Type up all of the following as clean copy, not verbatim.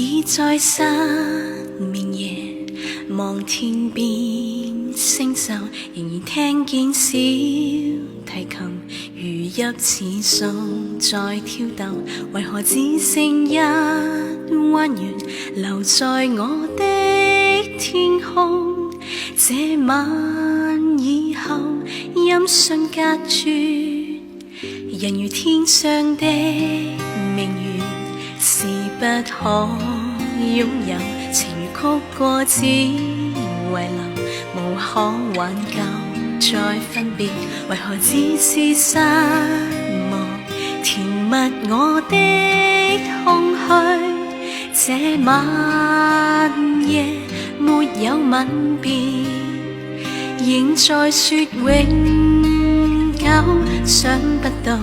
已在失眠夜望天邊星宿，仍然聽見小提琴如泣似訴在跳動，為何只剩一彎月留在我的天空？這晚以後音訊隔絕，人如天上的明月，是不可擁有，情如曲過只遺留，無可挽救再分別，為何只是失望填密我的空虛？這晚夜沒有吻別，仍在說永久，想不到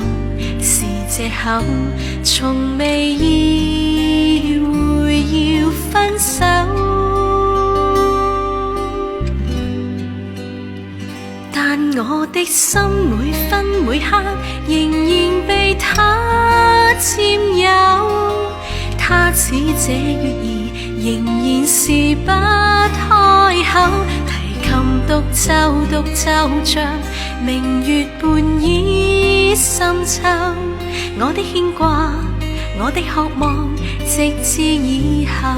是藉口，從未意會要分手。但我的心每分每刻仍然被他佔有，他似這月兒仍然是不開口，提琴獨奏獨奏着明月半倚深秋，我的牽掛，我的渴望，直至以後。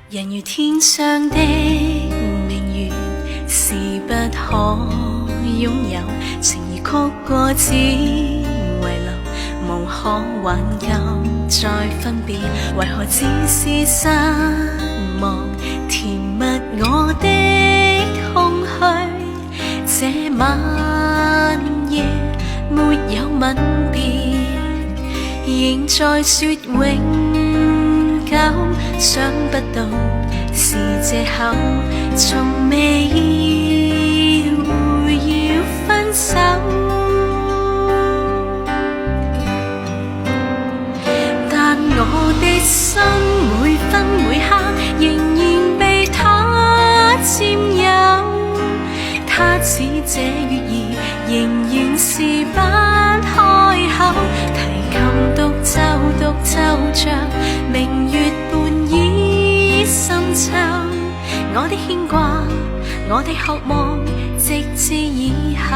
人如天上的明月，是不可擁有，情如曲過只遺留，無可挽救再分別，為何只是失望填密我的空虛？這晚夜沒有吻別，仍在說永久，想不到是藉口，從未意會要分手。但我的心每分每刻仍然被他佔有，他似這月兒仍然是不開口，提琴獨奏獨奏着明月半倚深秋，我的牽掛，我的渴望，直至以後。